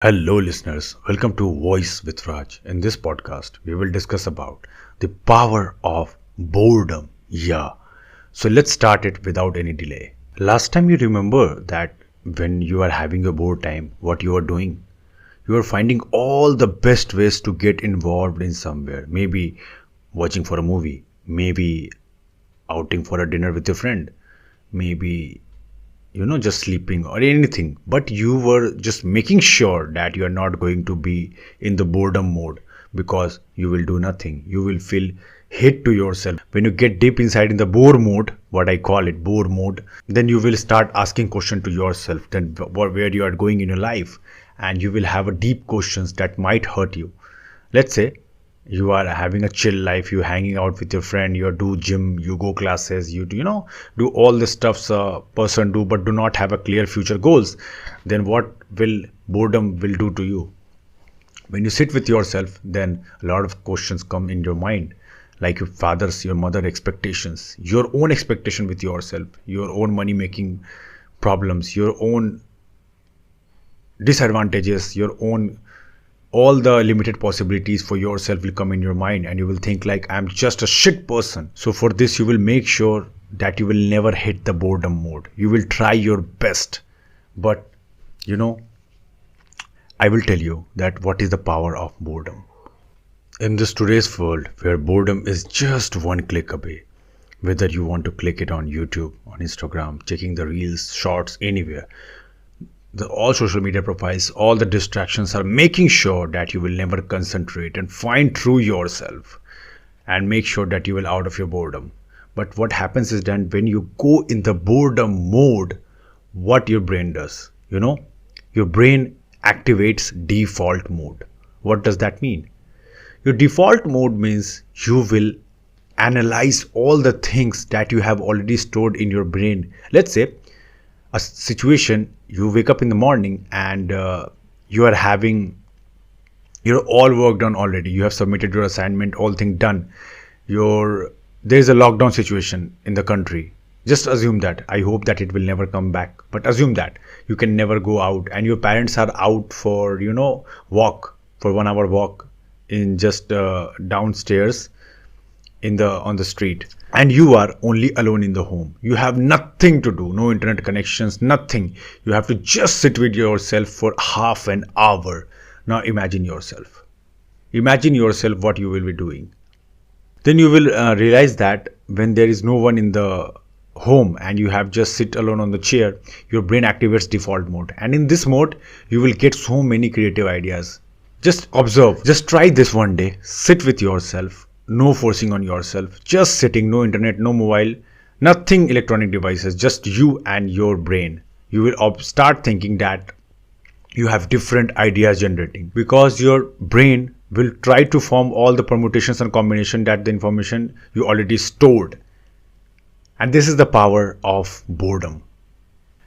Hello listeners, welcome to Voice with Raj. In this podcast, we will discuss about the power of boredom. Yeah. So let's start it without any delay. Last time you remember that when you are having a bored time, what you are doing? You are finding all the best ways to get involved in somewhere. Maybe watching for a movie, maybe outing for a dinner with your friend, maybe just sleeping or anything, but you were just making sure that you are not going to be in the boredom mode, because you will do nothing. You will feel hate to yourself. When you get deep inside in the bore mode, what I call it, bore mode, then you will start asking question to yourself, then where you are going in your life, and you will have a deep questions that might hurt you. Let's say you are having a chill life, you hanging out with your friend, you do gym, you go classes, you do all the stuffs a person do, but do not have a clear future goals. Then what will boredom will do to you? When you sit with yourself, then a lot of questions come in your mind, like your father's, your mother expectations, your own expectation with yourself, your own money making problems, your own disadvantages, your own, all the limited possibilities for yourself will come in your mind, and you will think like, I'm just a shit person. So for this, you will make sure that you will never hit the boredom mode. You will try your best, but I will tell you that what is the power of boredom. In this today's world where boredom is just one click away, whether you want to click it on YouTube, on Instagram, checking the reels, shorts, anywhere, all social media profiles, all the distractions are making sure that you will never concentrate and find true yourself and make sure that you will out of your boredom. But what happens is that when you go in the boredom mode, what your brain does, your brain activates default mode. What does that mean? Your default mode means you will analyze all the things that you have already stored in your brain. Let's say a situation, you wake up in the morning and you are having your all work done already, you have submitted your assignment, all thing done, there's a lockdown situation in the country. Just assume that, I hope that it will never come back, but assume that you can never go out, and your parents are out for walk, for 1 hour walk in just downstairs on the street, and you are only alone in the home. You have nothing to do, no internet connections, nothing. You have to just sit with yourself for half an hour. Now imagine yourself what you will be doing. Then you will realize that when there is no one in the home and you have just sit alone on the chair, your brain activates default mode, and in this mode you will get so many creative ideas. Just observe, just try this one day. Sit with yourself, no forcing on yourself, just sitting, no internet, no mobile, nothing electronic devices, just you and your brain. You will start thinking that you have different ideas generating, because your brain will try to form all the permutations and combination that the information you already stored. And this is the power of boredom.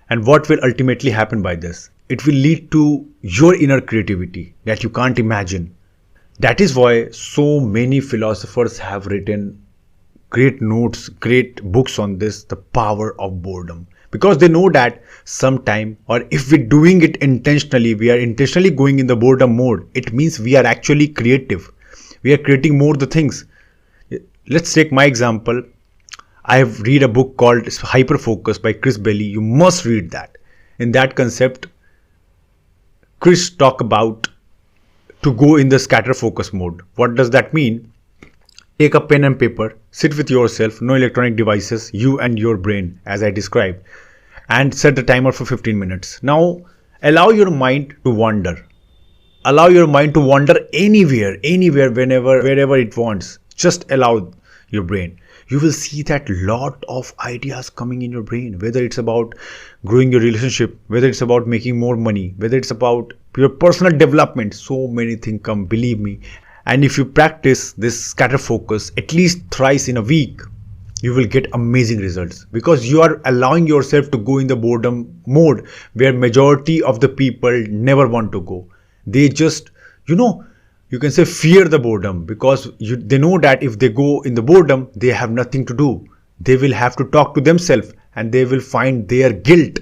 And what will ultimately happen by this? It will lead to your inner creativity that you can't imagine. That is why so many philosophers have written great notes, great books on this, the power of boredom. Because they know that sometime, or if we're doing it intentionally, we are intentionally going in the boredom mode, it means we are actually creative. We are creating more the things. Let's take my example. I have read a book called Hyper Focus by Chris Bailey. You must read that. In that concept, Chris talk about to go in the scatter focus mode. What does that mean? Take a pen and paper, sit with yourself, no electronic devices, you and your brain as I described, and set the timer for 15 minutes. Now allow your mind to wander. Allow your mind to wander anywhere, whenever, wherever it wants. Just allow your brain. You will see that lot of ideas coming in your brain, whether it's about growing your relationship, whether it's about making more money, whether it's about your personal development. So many things come, believe me. And if you practice this scatter focus at least thrice in a week, you will get amazing results, because you are allowing yourself to go in the boredom mode where majority of the people never want to go. They just, you can say fear the boredom, because they know that if they go in the boredom, they have nothing to do. They will have to talk to themselves, and they will find their guilt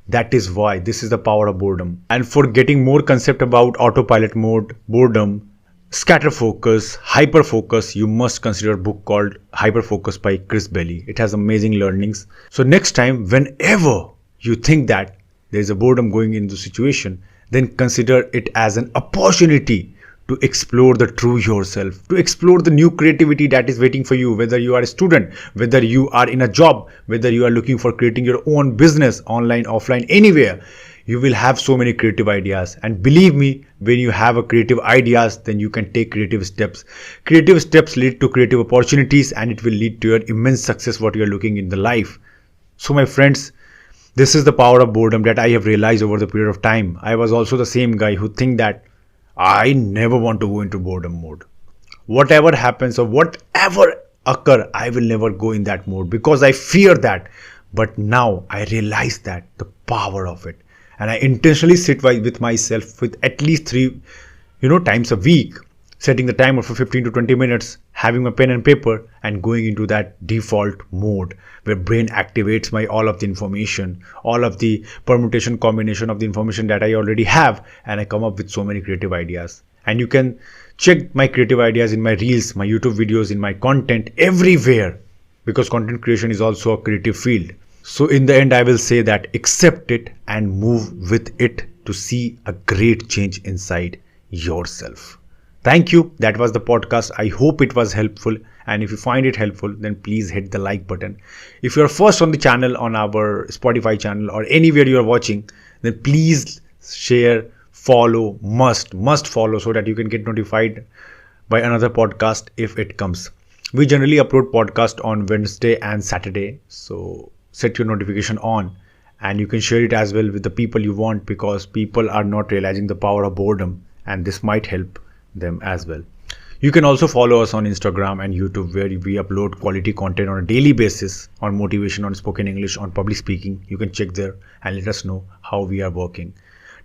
That is why this is the power of boredom. And for getting more concept about autopilot mode, boredom, scatter focus, hyper focus, you must consider a book called Hyper Focus by Chris Belly. It has amazing learnings. So next time, whenever you think that there is a boredom going into the situation, then consider it as an opportunity to explore the true yourself, to explore the new creativity that is waiting for you, whether you are a student, whether you are in a job, whether you are looking for creating your own business, online, offline, anywhere. You will have so many creative ideas, and believe me, when you have a creative ideas, then you can take creative steps. Creative steps lead to creative opportunities, and it will lead to your immense success what you are looking in the life. So my friends, this is the power of boredom that I have realized over the period of time. I was also the same guy who think that I never want to go into boredom mode. Whatever happens or whatever occur, I will never go in that mode because I fear that. But now I realize that the power of it, and I intentionally sit with myself with at least 3 times a week, setting the timer for 15 to 20 minutes, having my pen and paper, and going into that default mode where brain activates my all of the information, all of the permutation combination of the information that I already have, and I come up with so many creative ideas. And you can check my creative ideas in my reels, my YouTube videos, in my content, everywhere, because content creation is also a creative field. So in the end, I will say that accept it and move with it to see a great change inside yourself. Thank you. That was the podcast. I hope it was helpful. And if you find it helpful, then please hit the like button. If you're first on the channel, on our Spotify channel, or anywhere you are watching, then please share, follow, must follow, so that you can get notified by another podcast if it comes. We generally upload podcast on Wednesday and Saturday. So set your notification on, and you can share it as well with the people you want, because people are not realizing the power of boredom, and this might help them as well. You can also follow us on Instagram and YouTube, where we upload quality content on a daily basis on motivation, on spoken English, on public speaking. You can check there and let us know how we are working.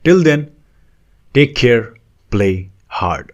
Till then, take care, play hard.